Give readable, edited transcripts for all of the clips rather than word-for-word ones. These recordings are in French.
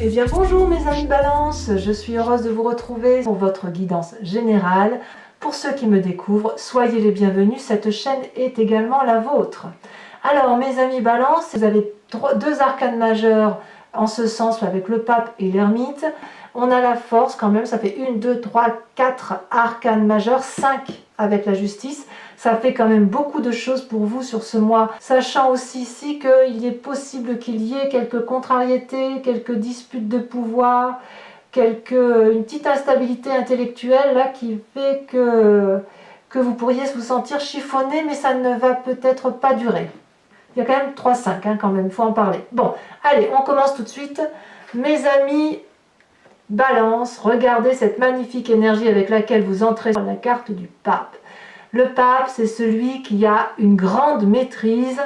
Eh bien bonjour mes amis Balance, je suis heureuse de vous retrouver pour votre guidance générale. Pour ceux qui me découvrent, soyez les bienvenus, cette chaîne est également la vôtre. Alors mes amis Balance, vous avez deux arcanes majeurs en ce sens avec le pape et l'ermite. On a la force quand même, ça fait 1, 2, 3, 4 arcanes majeures, 5 avec la justice. Ça fait quand même beaucoup de choses pour vous sur ce mois, sachant aussi ici qu'il est possible qu'il y ait quelques contrariétés, quelques disputes de pouvoir, une petite instabilité intellectuelle là, qui fait que vous pourriez vous sentir chiffonné, mais ça ne va peut-être pas durer. Il y a quand même 3-5 quand même, il faut en parler. Bon, allez, on commence tout de suite. Mes amis Balance, regardez cette magnifique énergie avec laquelle vous entrez dans la carte du pape. Le pape, c'est celui qui a une grande maîtrise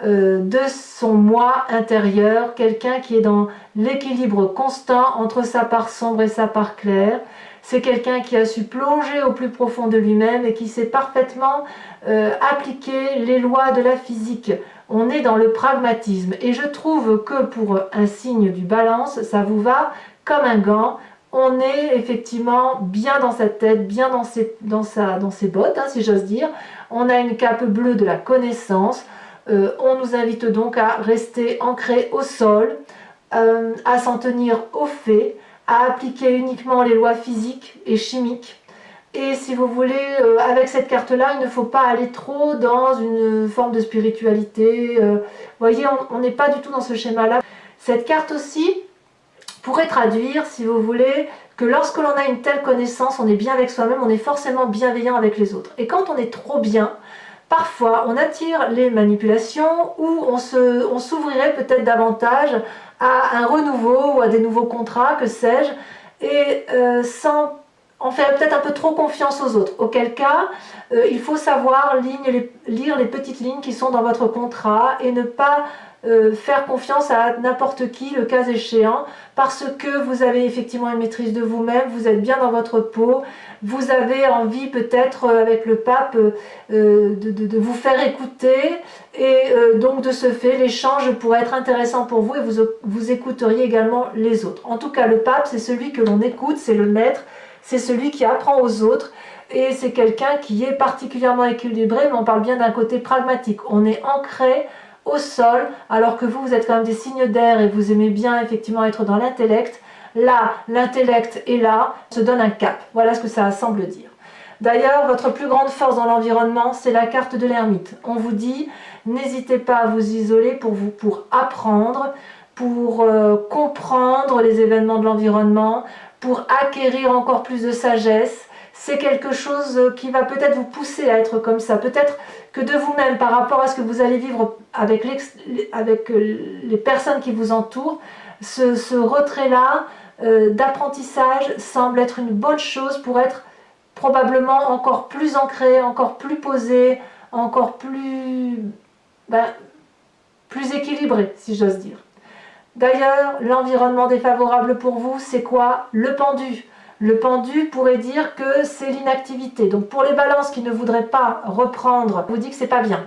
de son moi intérieur, quelqu'un qui est dans l'équilibre constant entre sa part sombre et sa part claire. C'est quelqu'un qui a su plonger au plus profond de lui-même et qui sait parfaitement appliquer les lois de la physique. On est dans le pragmatisme et je trouve que pour un signe du Balance, ça vous va comme un gant. On est effectivement bien dans sa tête, bien dans ses bottes, si j'ose dire. On a une cape bleue de la connaissance. On nous invite donc à rester ancré au sol, à s'en tenir aux faits, à appliquer uniquement les lois physiques et chimiques. Et si vous voulez, avec cette carte-là, il ne faut pas aller trop dans une forme de spiritualité. Vous voyez, on n'est pas du tout dans ce schéma-là. Cette carte aussi pourrait traduire, si vous voulez, que lorsque l'on a une telle connaissance, on est bien avec soi-même, on est forcément bienveillant avec les autres. Et quand on est trop bien, parfois on attire les manipulations ou on s'ouvrirait peut-être davantage à un renouveau ou à des nouveaux contrats, que sais-je, et on fait peut-être un peu trop confiance aux autres. Auquel cas, il faut savoir lire les petites lignes qui sont dans votre contrat et ne pas faire confiance à n'importe qui, le cas échéant, parce que vous avez effectivement une maîtrise de vous-même, vous êtes bien dans votre peau, vous avez envie peut-être avec le pape de vous faire écouter, et donc de ce fait l'échange pourrait être intéressant pour vous et vous écouteriez également les autres. En tout cas, le pape, c'est celui que l'on écoute, c'est le maître, c'est celui qui apprend aux autres, et c'est quelqu'un qui est particulièrement équilibré, mais on parle bien d'un côté pragmatique. On est ancré au sol, alors que vous êtes quand même des signes d'air et vous aimez bien effectivement être dans l'intellect. Là, l'intellect est là, se donne un cap. Voilà ce que ça semble dire. D'ailleurs, votre plus grande force dans l'environnement, c'est la carte de l'ermite. On vous dit, n'hésitez pas à vous isoler pour apprendre, pour comprendre les événements de l'environnement, pour acquérir encore plus de sagesse. C'est quelque chose qui va peut-être vous pousser à être comme ça. Peut-être que de vous-même, par rapport à ce que vous allez vivre avec les personnes qui vous entourent, ce retrait-là d'apprentissage semble être une bonne chose pour être probablement encore plus ancré, encore plus posé, encore plus équilibré, si j'ose dire. D'ailleurs, l'environnement défavorable pour vous, c'est quoi? Le pendu. Le pendu pourrait dire que c'est l'inactivité. Donc pour les balances qui ne voudraient pas reprendre, je vous dis que c'est pas bien.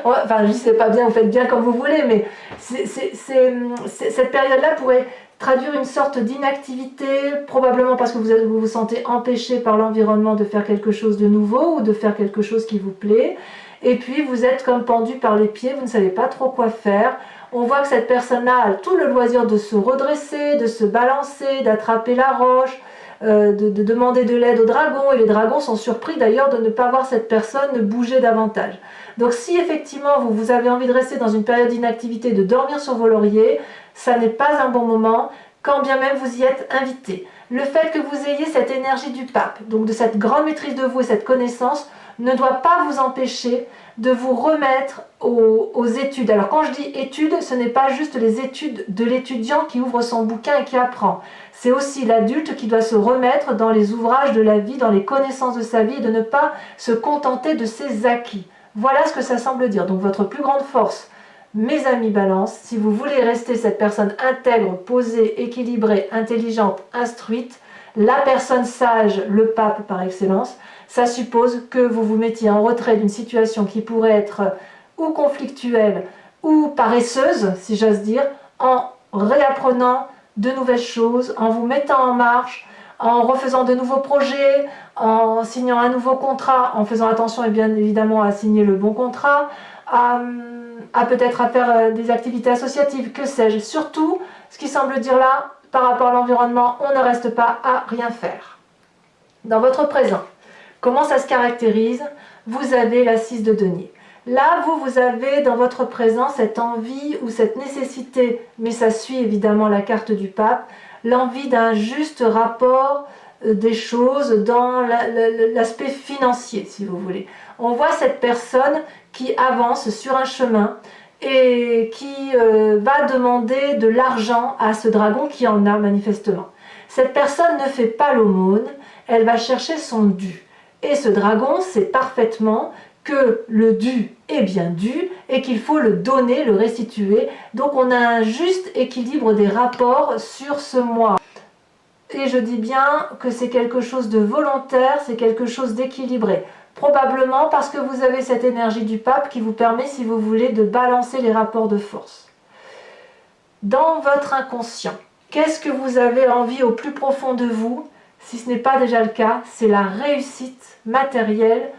Enfin, je dis c'est pas bien, vous faites bien comme vous voulez, mais cette période-là pourrait traduire une sorte d'inactivité, probablement parce que vous vous sentez empêché par l'environnement de faire quelque chose de nouveau ou de faire quelque chose qui vous plaît. Et puis vous êtes comme pendu par les pieds, vous ne savez pas trop quoi faire. On voit que cette personne-là a tout le loisir de se redresser, de se balancer, d'attraper la roche, de demander de l'aide aux dragons. Et les dragons sont surpris d'ailleurs de ne pas voir cette personne bouger davantage. Donc si effectivement vous avez envie de rester dans une période d'inactivité, de dormir sur vos lauriers, ça n'est pas un bon moment, quand bien même vous y êtes invité. Le fait que vous ayez cette énergie du pape, donc de cette grande maîtrise de vous et cette connaissance, ne doit pas vous empêcher de vous remettre aux études. Alors quand je dis études, ce n'est pas juste les études de l'étudiant qui ouvre son bouquin et qui apprend. C'est aussi l'adulte qui doit se remettre dans les ouvrages de la vie, dans les connaissances de sa vie, et de ne pas se contenter de ses acquis. Voilà ce que ça semble dire. Donc votre plus grande force, mes amis Balance, si vous voulez rester cette personne intègre, posée, équilibrée, intelligente, instruite, la personne sage, le pape par excellence, ça suppose que vous vous mettiez en retrait d'une situation qui pourrait être ou conflictuelle ou paresseuse, si j'ose dire, en réapprenant de nouvelles choses, en vous mettant en marche, en refaisant de nouveaux projets, en signant un nouveau contrat, en faisant attention et bien évidemment à signer le bon contrat, à peut-être à faire des activités associatives, que sais-je. Surtout, ce qui semble dire là, par rapport à l'environnement, on ne reste pas à rien faire. Dans votre présent, comment ça se caractérise? Vous avez la 6 de denier. Là, vous avez dans votre présent cette envie ou cette nécessité, mais ça suit évidemment la carte du pape, l'envie d'un juste rapport des choses dans l'aspect financier, si vous voulez. On voit cette personne qui avance sur un chemin et qui va demander de l'argent à ce dragon qui en a manifestement. Cette personne ne fait pas l'aumône, elle va chercher son dû. Et ce dragon sait parfaitement que le dû est bien dû et qu'il faut le donner, le restituer. Donc on a un juste équilibre des rapports sur ce mois. Et je dis bien que c'est quelque chose de volontaire, c'est quelque chose d'équilibré. Probablement parce que vous avez cette énergie du pape qui vous permet, si vous voulez, de balancer les rapports de force. Dans votre inconscient, qu'est-ce que vous avez envie au plus profond de vous? Si ce n'est pas déjà le cas, c'est la réussite matérielle,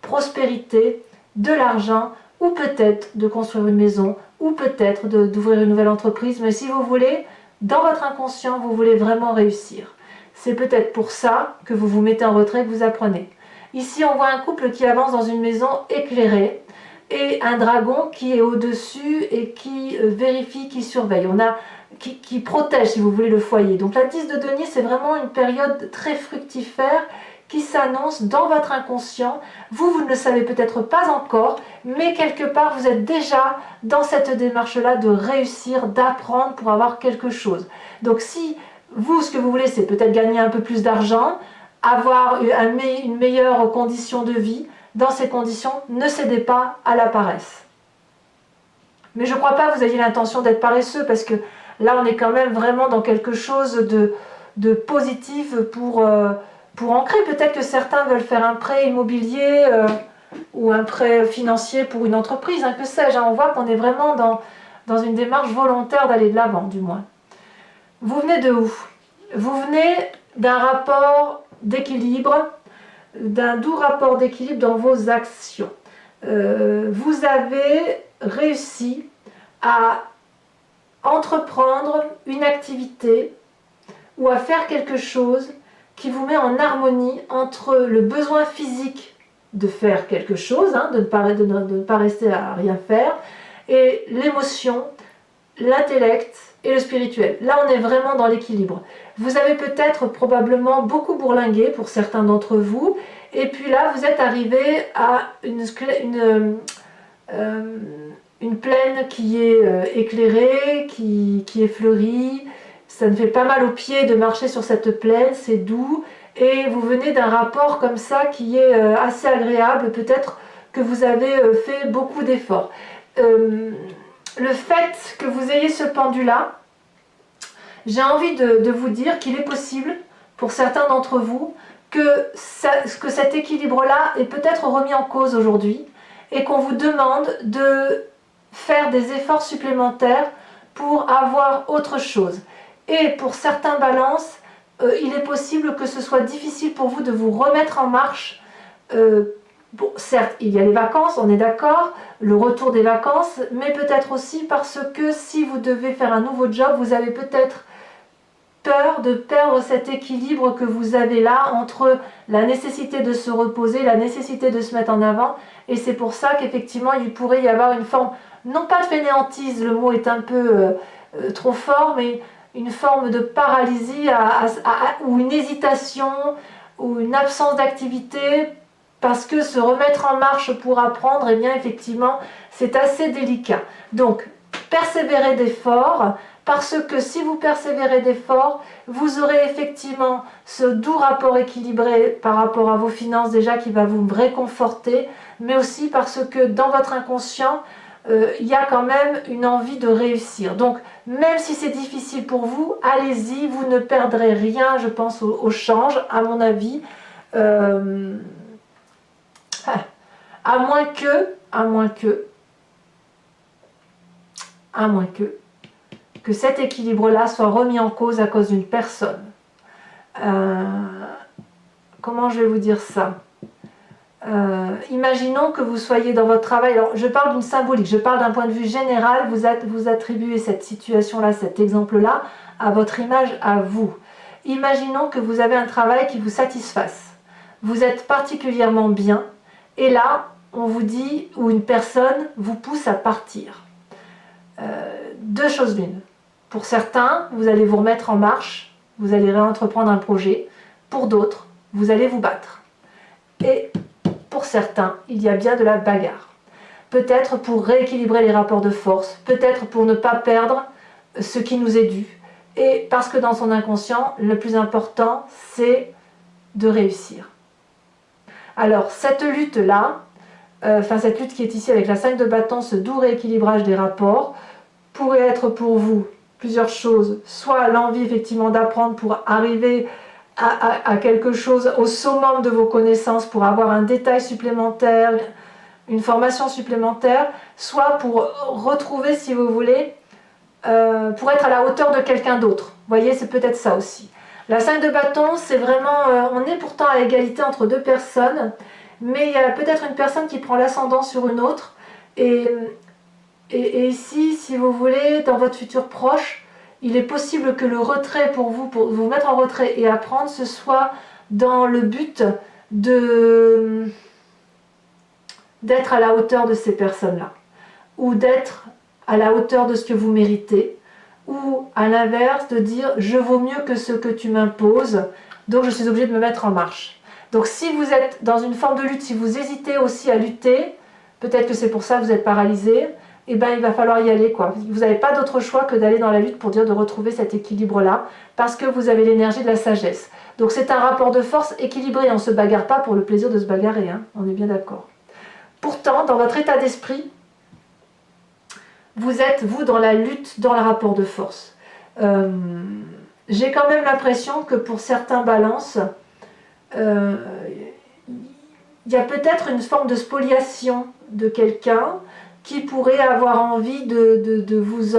prospérité, de l'argent, ou peut-être de construire une maison, ou peut-être d'ouvrir une nouvelle entreprise. Mais si vous voulez, dans votre inconscient, vous voulez vraiment réussir. C'est peut-être pour ça que vous vous mettez en retrait, que vous apprenez. Ici, on voit un couple qui avance dans une maison éclairée et un dragon qui est au-dessus et qui vérifie, qui surveille. On a qui protège, si vous voulez, le foyer. Donc la 10 de denier, c'est vraiment une période très fructifère qui s'annonce dans votre inconscient. Vous ne le savez peut-être pas encore, mais quelque part, vous êtes déjà dans cette démarche-là de réussir, d'apprendre pour avoir quelque chose. Donc si vous, ce que vous voulez, c'est peut-être gagner un peu plus d'argent, avoir une meilleure condition de vie, dans ces conditions, ne cédez pas à la paresse. Mais je ne crois pas que vous ayez l'intention d'être paresseux, parce que là, on est quand même vraiment dans quelque chose de positif pour ancrer. Peut-être que certains veulent faire un prêt immobilier ou un prêt financier pour une entreprise, que sais-je. On voit qu'on est vraiment dans une démarche volontaire d'aller de l'avant, du moins. Vous venez de où? Vous venez d'un rapport d'équilibre, d'un doux rapport d'équilibre dans vos actions. Vous avez réussi à entreprendre une activité ou à faire quelque chose qui vous met en harmonie entre le besoin physique de faire quelque chose, de ne pas rester à rien faire, et l'émotion, l'intellect et le spirituel. Là, on est vraiment dans l'équilibre. Vous avez peut-être probablement beaucoup bourlingué pour certains d'entre vous, et puis là, vous êtes arrivé à une plaine qui est éclairée, qui est fleurie. Ça me fait pas mal aux pieds de marcher sur cette plaine, c'est doux. Et vous venez d'un rapport comme ça qui est assez agréable. Peut-être que vous avez fait beaucoup d'efforts. Le fait que vous ayez ce pendu-là, j'ai envie de vous dire qu'il est possible, pour certains d'entre vous, que cet équilibre-là est peut-être remis en cause aujourd'hui et qu'on vous demande de faire des efforts supplémentaires pour avoir autre chose. Et pour certains balances, il est possible que ce soit difficile pour vous de vous remettre en marche. Bon, certes, il y a les vacances, on est d'accord, le retour des vacances, mais peut-être aussi parce que si vous devez faire un nouveau job, vous avez peut-être peur de perdre cet équilibre que vous avez là entre la nécessité de se reposer, la nécessité de se mettre en avant, et c'est pour ça qu'effectivement il pourrait y avoir une forme, non pas de fainéantise, le mot est un peu trop fort, mais une forme de paralysie ou une hésitation ou une absence d'activité, parce que se remettre en marche pour apprendre, eh bien effectivement c'est assez délicat. Donc persévérez d'efforts, parce que si vous persévérez d'efforts, vous aurez effectivement ce doux rapport équilibré par rapport à vos finances déjà qui va vous réconforter, mais aussi parce que dans votre inconscient, il y a quand même une envie de réussir. Donc même si c'est difficile pour vous, allez-y, vous ne perdrez rien, je pense, au change, à mon avis. À moins que que cet équilibre-là soit remis en cause à cause d'une personne. Comment je vais vous dire ça? Imaginons que vous soyez dans votre travail, alors je parle d'une symbolique, je parle d'un point de vue général, vous attribuez cette situation-là, cet exemple-là, à votre image, à vous. Imaginons que vous avez un travail qui vous satisfasse. Vous êtes particulièrement bien, et là, on vous dit, ou une personne vous pousse à partir. Deux choses l'une. Pour certains, vous allez vous remettre en marche, vous allez réentreprendre un projet. Pour d'autres, vous allez vous battre. Et pour certains, il y a bien de la bagarre. Peut-être pour rééquilibrer les rapports de force, peut-être pour ne pas perdre ce qui nous est dû. Et parce que dans son inconscient, le plus important, c'est de réussir. Alors, cette lutte-là, cette lutte qui est ici avec la 5 de bâton, ce doux rééquilibrage des rapports, pourrait être pour vous plusieurs choses. Soit l'envie effectivement d'apprendre pour arriver à quelque chose au summum de vos connaissances, pour avoir un détail supplémentaire, une formation supplémentaire, soit pour retrouver, si vous voulez, pour être à la hauteur de quelqu'un d'autre. Vous voyez, c'est peut-être ça aussi. La 5 de bâton, c'est vraiment, on est pourtant à égalité entre deux personnes, mais il y a peut-être une personne qui prend l'ascendant sur une autre, et ici, si vous voulez, dans votre futur proche, il est possible que le retrait pour vous mettre en retrait et apprendre, ce soit dans le but d'être à la hauteur de ces personnes-là, ou d'être à la hauteur de ce que vous méritez, ou à l'inverse de dire je vaux mieux que ce que tu m'imposes, donc je suis obligé de me mettre en marche. Donc si vous êtes dans une forme de lutte, si vous hésitez aussi à lutter, peut-être que c'est pour ça que vous êtes paralysé, et ben il va falloir y aller, quoi. Vous n'avez pas d'autre choix que d'aller dans la lutte pour dire de retrouver cet équilibre-là, parce que vous avez l'énergie de la sagesse. Donc c'est un rapport de force équilibré, on ne se bagarre pas pour le plaisir de se bagarrer, hein. On est bien d'accord. Pourtant, dans votre état d'esprit, vous êtes, vous, dans la lutte, dans le rapport de force. J'ai quand même l'impression que pour certains balances, il y a peut-être une forme de spoliation de quelqu'un qui pourrait avoir envie de vous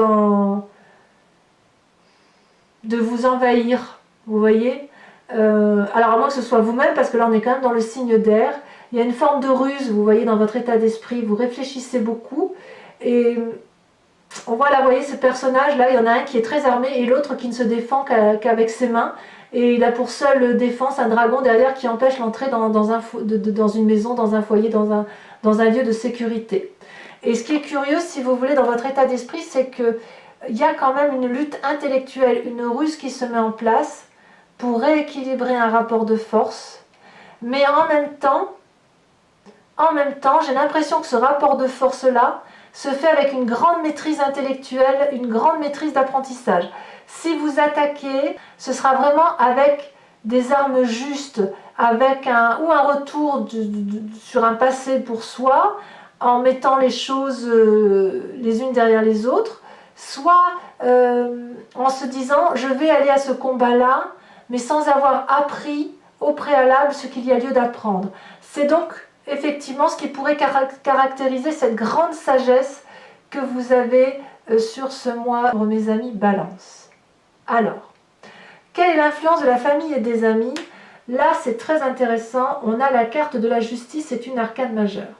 envahir, vous voyez. Alors à moins que ce soit vous-même, parce que là on est quand même dans le signe d'air, il y a une forme de ruse, vous voyez, dans votre état d'esprit, vous réfléchissez beaucoup, et on voit là, vous voyez, ce personnage-là, il y en a un qui est très armé, et l'autre qui ne se défend qu'avec ses mains, et il a pour seule défense un dragon derrière qui empêche l'entrée dans une maison, dans un foyer, dans un lieu de sécurité. Et ce qui est curieux, si vous voulez, dans votre état d'esprit, c'est qu'il y a quand même une lutte intellectuelle, une ruse qui se met en place pour rééquilibrer un rapport de force. Mais en même temps, j'ai l'impression que ce rapport de force-là se fait avec une grande maîtrise intellectuelle, une grande maîtrise d'apprentissage. Si vous attaquez, ce sera vraiment avec des armes justes, avec un retour sur un passé pour soi, en mettant les choses les unes derrière les autres, soit en se disant je vais aller à ce combat-là, mais sans avoir appris au préalable ce qu'il y a lieu d'apprendre. C'est donc effectivement ce qui pourrait caractériser cette grande sagesse que vous avez sur ce mois, mes amis Balance. Alors, quelle est l'influence de la famille et des amis? Là, c'est très intéressant. On a la carte de la justice, c'est une arcane majeure.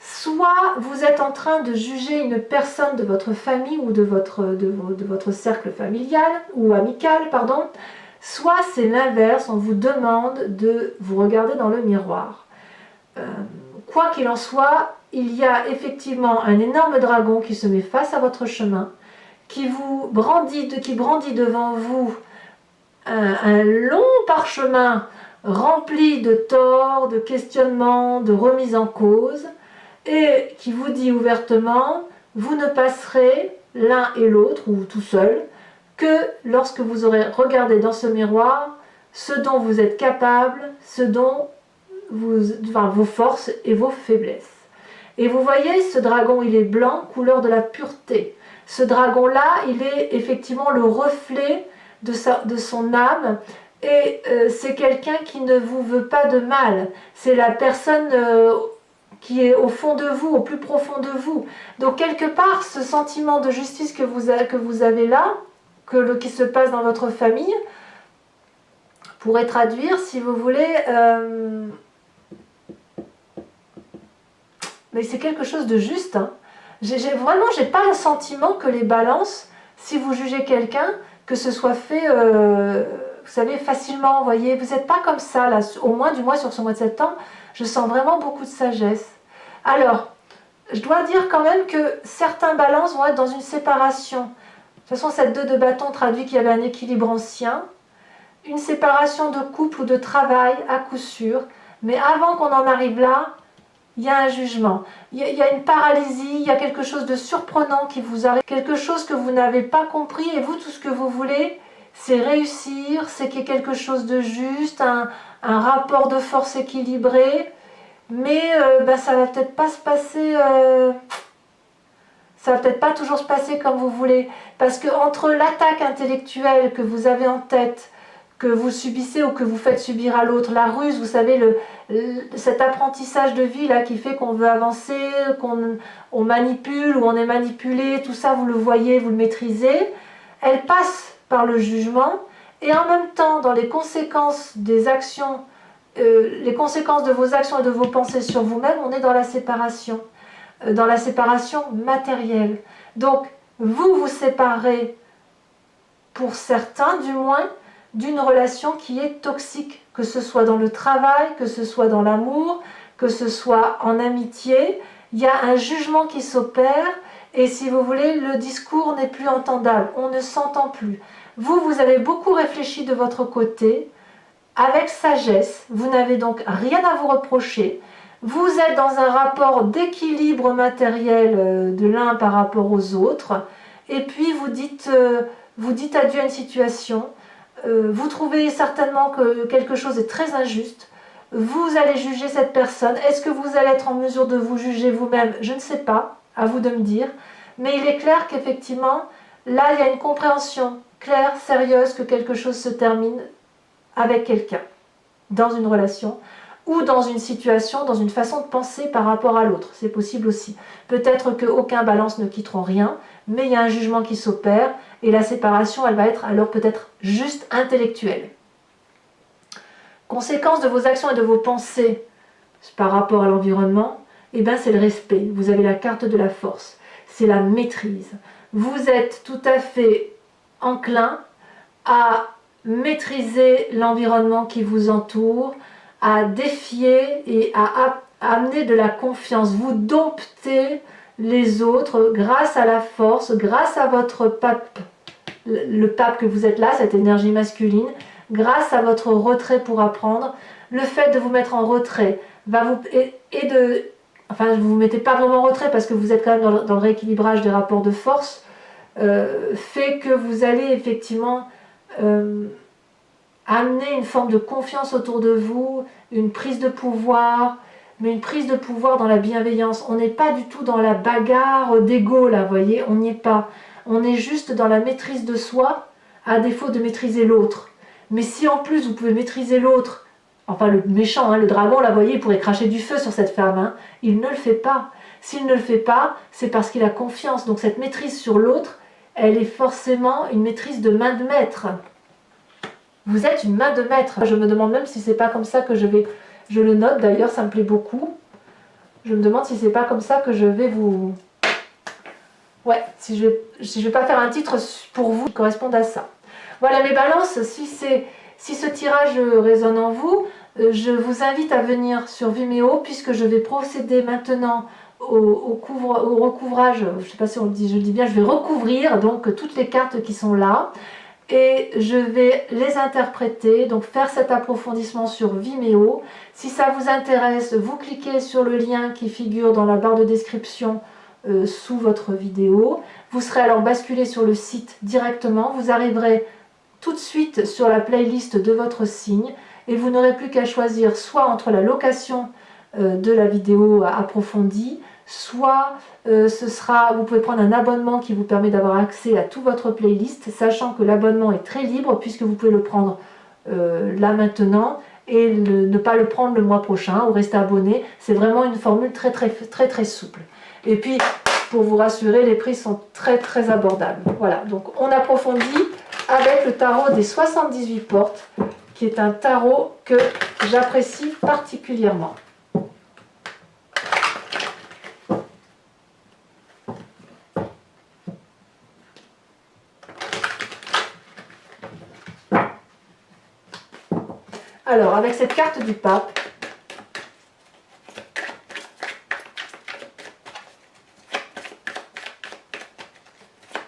Soit vous êtes en train de juger une personne de votre famille ou de votre cercle familial ou amical, pardon, soit c'est l'inverse, on vous demande de vous regarder dans le miroir. Quoi qu'il en soit, il y a effectivement un énorme dragon qui se met face à votre chemin, qui brandit devant vous un long parchemin rempli de torts, de questionnements, de remises en cause, et qui vous dit ouvertement, vous ne passerez l'un et l'autre, ou tout seul, que lorsque vous aurez regardé dans ce miroir ce dont vous êtes capable, vos forces et vos faiblesses. Et vous voyez, ce dragon, il est blanc, couleur de la pureté. Ce dragon-là, il est effectivement le reflet de son âme, et c'est quelqu'un qui ne vous veut pas de mal. C'est la personne qui est au fond de vous, au plus profond de vous. Donc quelque part, ce sentiment de justice que vous avez là, qui se passe dans votre famille, pourrait traduire, si vous voulez, mais c'est quelque chose de juste. Hein. Vraiment, j'ai pas le sentiment que les balances, si vous jugez quelqu'un, que ce soit fait, vous savez, facilement, vous voyez, vous n'êtes pas comme ça, là, du moins sur ce mois de septembre, je sens vraiment beaucoup de sagesse. Alors, je dois dire quand même que certains balances vont être dans une séparation. De toute façon, cette 2 de bâton traduit qu'il y avait un équilibre ancien, une séparation de couple ou de travail, à coup sûr, mais avant qu'on en arrive là, il y a un jugement, il y a une paralysie, il y a quelque chose de surprenant qui vous arrive, quelque chose que vous n'avez pas compris, et vous, tout ce que vous voulez, c'est réussir, c'est qu'il y ait quelque chose de juste, un rapport de force équilibré, mais ça va peut-être pas se passer, ça va peut-être pas toujours se passer comme vous voulez, parce que entre l'attaque intellectuelle que vous avez en tête, que vous subissez ou que vous faites subir à l'autre, la ruse, vous savez, cet apprentissage de vie là qui fait qu'on veut avancer, qu'on manipule ou on est manipulé, tout ça vous le voyez, vous le maîtrisez, elle passe par le jugement, et en même temps dans les conséquences des actions, les conséquences de vos actions et de vos pensées sur vous-même, on est dans la séparation matérielle. Donc vous vous séparez, pour certains du moins, d'une relation qui est toxique, que ce soit dans le travail, que ce soit dans l'amour, que ce soit en amitié. Il y a un jugement qui s'opère, et si vous voulez, le discours n'est plus entendable, on ne s'entend plus. Vous avez beaucoup réfléchi de votre côté, avec sagesse, vous n'avez donc rien à vous reprocher, vous êtes dans un rapport d'équilibre matériel de l'un par rapport aux autres, et puis vous dites adieu à une situation. Vous trouvez certainement que quelque chose est très injuste, vous allez juger cette personne. Est-ce que vous allez être en mesure de vous juger vous-même? Je ne sais pas, à vous de me dire, mais il est clair qu'effectivement, là il y a une compréhension claire, sérieuse, que quelque chose se termine avec quelqu'un, dans une relation, ou dans une situation, dans une façon de penser par rapport à l'autre, c'est possible aussi. Peut-être qu'aucun balance ne quitteront rien, mais il y a un jugement qui s'opère, et la séparation, elle va être alors peut-être juste intellectuelle. Conséquence de vos actions et de vos pensées par rapport à l'environnement, eh bien c'est le respect. Vous avez la carte de la force, c'est la maîtrise. Vous êtes tout à fait enclin à maîtriser l'environnement qui vous entoure, à défier et à amener de la confiance. Vous domptez les autres grâce à la force, grâce à votre pape, le pape que vous êtes là, cette énergie masculine, grâce à votre retrait pour apprendre. Le fait de vous mettre en retrait va vous enfin vous vous mettez pas vraiment en retrait parce que vous êtes quand même dans le rééquilibrage des rapports de force, fait que vous allez effectivement amener une forme de confiance autour de vous, une prise de pouvoir, mais une prise de pouvoir dans la bienveillance. On n'est pas du tout dans la bagarre d'ego là, vous voyez, on n'y est pas. On est juste dans la maîtrise de soi, à défaut de maîtriser l'autre. Mais si en plus vous pouvez maîtriser l'autre, enfin le méchant, hein, le dragon là, vous voyez, il pourrait cracher du feu sur cette femme, hein, il ne le fait pas. S'il ne le fait pas, c'est parce qu'il a confiance. Donc cette maîtrise sur l'autre, elle est forcément une maîtrise de main de maître. Vous êtes une main de maître. Je me demande même si c'est pas comme ça que je le note d'ailleurs, ça me plaît beaucoup. Je me demande si c'est pas comme ça que je vais vous... Ouais, si je vais pas faire un titre pour vous qui corresponde à ça. Voilà les balances, si ce tirage résonne en vous, je vous invite à venir sur Vimeo puisque je vais procéder maintenant au recouvrage, je ne sais pas si je le dis bien, je vais recouvrir donc toutes les cartes qui sont là. Et je vais les interpréter, donc faire cet approfondissement sur Vimeo. Si ça vous intéresse, vous cliquez sur le lien qui figure dans la barre de description sous votre vidéo. Vous serez alors basculé sur le site directement. Vous arriverez tout de suite sur la playlist de votre signe et vous n'aurez plus qu'à choisir soit entre la location de la vidéo approfondie, soit vous pouvez prendre un abonnement qui vous permet d'avoir accès à toute votre playlist, sachant que l'abonnement est très libre puisque vous pouvez le prendre là maintenant et ne pas le prendre le mois prochain ou rester abonné. C'est vraiment une formule très souple. Et puis, pour vous rassurer, les prix sont très abordables. Voilà, donc on approfondit avec le tarot des 78 portes, qui est un tarot que j'apprécie particulièrement. Alors, avec cette carte du pape,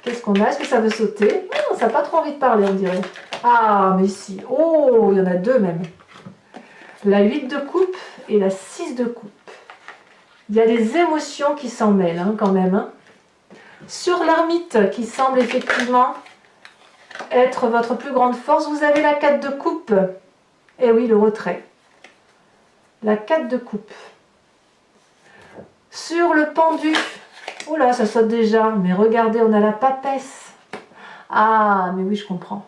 qu'est-ce qu'on a? Est-ce que ça veut sauter? Non, ça n'a pas trop envie de parler, on dirait. Ah, mais si. Oh, il y en a deux même. La 8 de coupe et la 6 de coupe. Il y a des émotions qui s'en mêlent, hein, quand même. Hein. Sur l'ermite, qui semble effectivement être votre plus grande force, vous avez la 4 de coupe. Et oui, le retrait. La 4 de coupe. Sur le pendu, oh là, ça saute déjà, mais regardez, on a la papesse. Ah, mais oui, je comprends.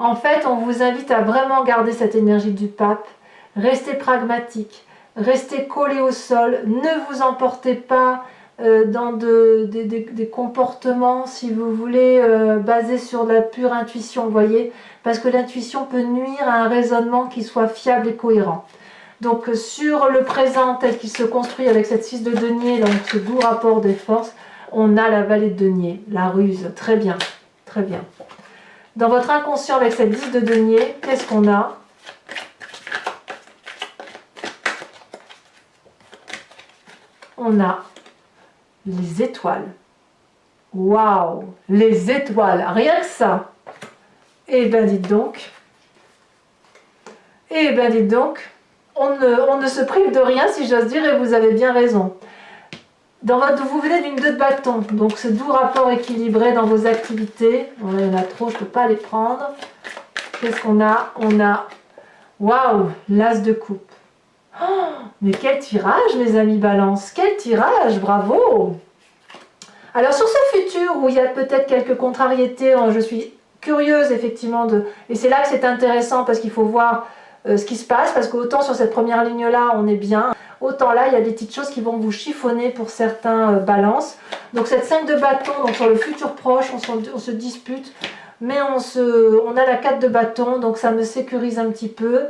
En fait, on vous invite à vraiment garder cette énergie du pape. Restez pragmatique, restez collé au sol, ne vous emportez pas dans des comportements, si vous voulez, basés sur de la pure intuition, vous voyez, parce que l'intuition peut nuire à un raisonnement qui soit fiable et cohérent. Donc sur le présent tel qu'il se construit avec cette 6 de denier, donc ce doux rapport des forces, on a la vallée de denier, la ruse, très bien, très bien. Dans votre inconscient avec cette 10 de denier, qu'est-ce qu'on a? On a les étoiles. Waouh, les étoiles, rien que ça. Eh bien dites donc, on ne se prive de rien si j'ose dire et vous avez bien raison. Vous venez d'une 2 de bâton, donc ce doux rapport équilibré dans vos activités. Bon, là, il y en a trop, je ne peux pas les prendre. Qu'est-ce qu'on a? On a, waouh, l'as de coupe. Oh, mais quel tirage, mes amis Balance, quel tirage, bravo! Alors sur ce futur où il y a peut-être quelques contrariétés, je suis curieuse effectivement et c'est là que c'est intéressant parce qu'il faut voir ce qui se passe, parce qu'autant sur cette première ligne là on est bien, autant là il y a des petites choses qui vont vous chiffonner pour certains balances. Donc cette 5 de bâton, donc sur le futur proche on se dispute, mais on a la 4 de bâton, donc ça me sécurise un petit peu.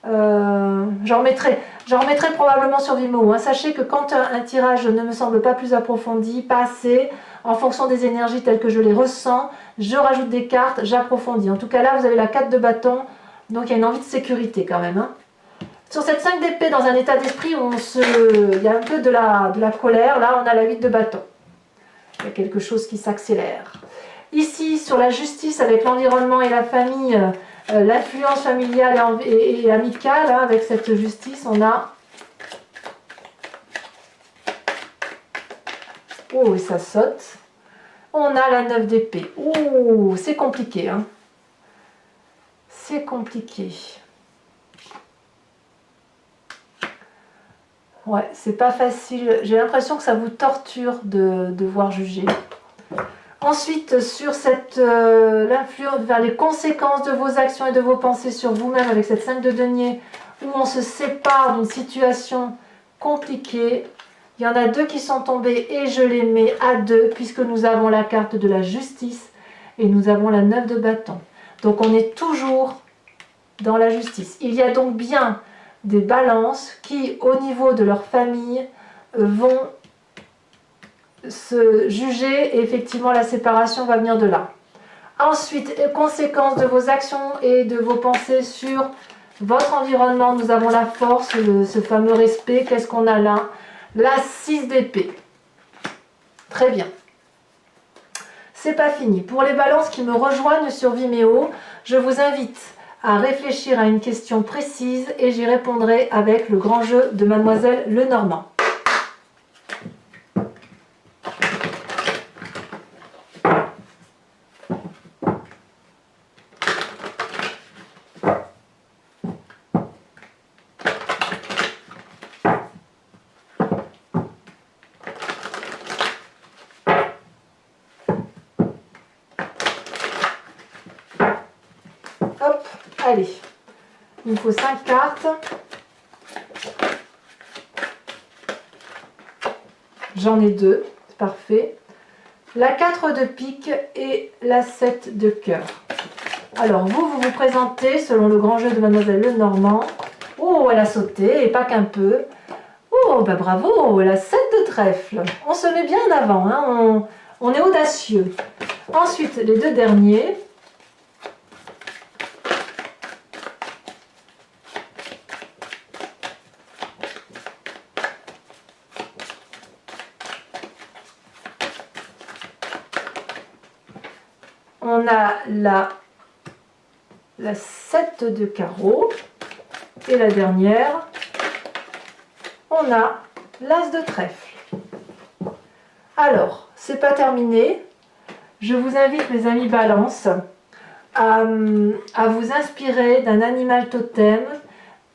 J'en remettrai probablement sur Vimeo. Hein. Sachez que quand un tirage ne me semble pas plus approfondi, pas assez, en fonction des énergies telles que je les ressens, je rajoute des cartes, j'approfondis. En tout cas là, vous avez la 4 de bâton, donc il y a une envie de sécurité quand même. Hein. Sur cette 5 d'épée, dans un état d'esprit où il y a un peu de la colère, là on a la 8 de bâton. Il y a quelque chose qui s'accélère. Ici, sur la justice avec l'environnement et la famille, l'influence familiale et amicale, hein, avec cette justice, on a... Oh, et ça saute. On a la 9 d'épée. Oh, c'est compliqué. Hein. C'est compliqué. Ouais, c'est pas facile. J'ai l'impression que ça vous torture de devoir juger. Ensuite, sur l'influence vers les conséquences de vos actions et de vos pensées sur vous-même avec cette 5 de denier, où on se sépare d'une situation compliquée. Il y en a 2 qui sont tombés et je les mets à 2 puisque nous avons la carte de la justice et nous avons la 9 de bâton. Donc on est toujours dans la justice. Il y a donc bien des balances qui, au niveau de leur famille, vont se juger et effectivement la séparation va venir de là. Ensuite, conséquences de vos actions et de vos pensées sur votre environnement, nous avons la force, ce fameux respect. Qu'est-ce qu'on a là? La 6 d'épée. Très bien. C'est pas fini. Pour les balances qui me rejoignent sur Vimeo, je vous invite à réfléchir à une question précise et j'y répondrai avec le grand jeu de Mademoiselle Lenormand. Hop, allez. Il me faut 5 cartes. J'en ai 2, c'est parfait. La 4 de pique et la 7 de cœur. Alors vous vous présentez selon le grand jeu de Mademoiselle Lenormand. Oh, elle a sauté, et pas qu'un peu. Oh, bah bravo, la 7 de trèfle. On se met bien en avant, hein, on est audacieux. Ensuite, les 2 derniers. On a la 7 de carreau. Et la dernière, on a l'as de trèfle. Alors, c'est pas terminé. Je vous invite, mes amis Balance, à vous inspirer d'un animal totem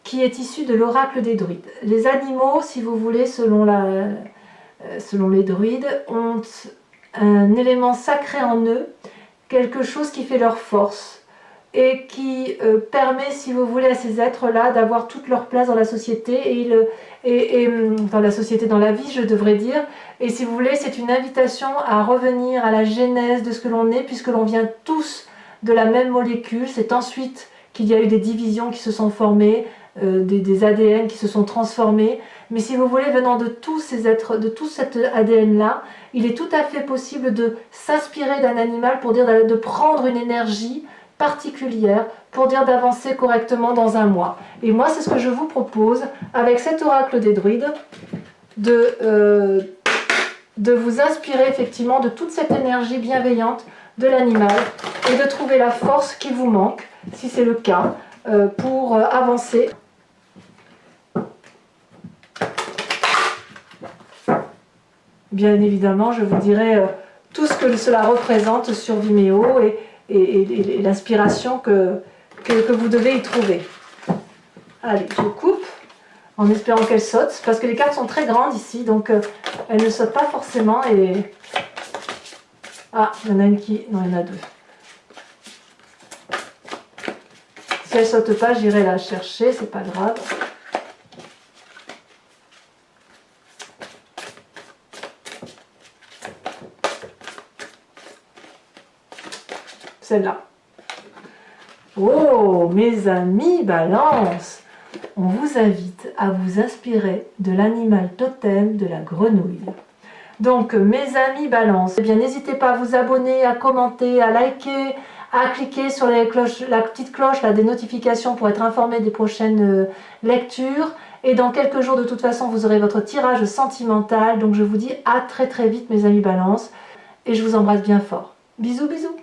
qui est issu de l'oracle des druides. Les animaux, si vous voulez, selon les druides, ont un élément sacré en eux, quelque chose qui fait leur force et qui permet, si vous voulez, à ces êtres-là d'avoir toute leur place dans la société et dans la société, dans la vie, je devrais dire. Et si vous voulez, c'est une invitation à revenir à la genèse de ce que l'on est, puisque l'on vient tous de la même molécule. C'est ensuite qu'il y a eu des divisions qui se sont formées, des ADN qui se sont transformés. Mais si vous voulez, venant de tous ces êtres, de tout cet ADN-là, il est tout à fait possible de s'inspirer d'un animal pour dire de prendre une énergie particulière pour dire d'avancer correctement dans un mois. Et moi, c'est ce que je vous propose avec cet oracle des druides, de vous inspirer effectivement de toute cette énergie bienveillante de l'animal et de trouver la force qui vous manque, si c'est le cas, pour avancer. Bien évidemment, je vous dirai tout ce que cela représente sur Vimeo et l'inspiration que vous devez y trouver. Allez, je coupe en espérant qu'elle saute, parce que les cartes sont très grandes ici, donc elles ne sautent pas forcément. Et ah, il y en a une qui... Non, il y en a 2. Si elle ne saute pas, j'irai la chercher, c'est pas grave. Celle-là. Oh, mes amis Balance, on vous invite à vous inspirer de l'animal totem de la grenouille. Donc, mes amis Balance, eh bien, n'hésitez pas à vous abonner, à commenter, à liker, à cliquer sur la petite cloche là, des notifications pour être informé des prochaines lectures. Et dans quelques jours, de toute façon, vous aurez votre tirage sentimental. Donc, je vous dis à très très vite, mes amis Balance. Et je vous embrasse bien fort. Bisous, bisous.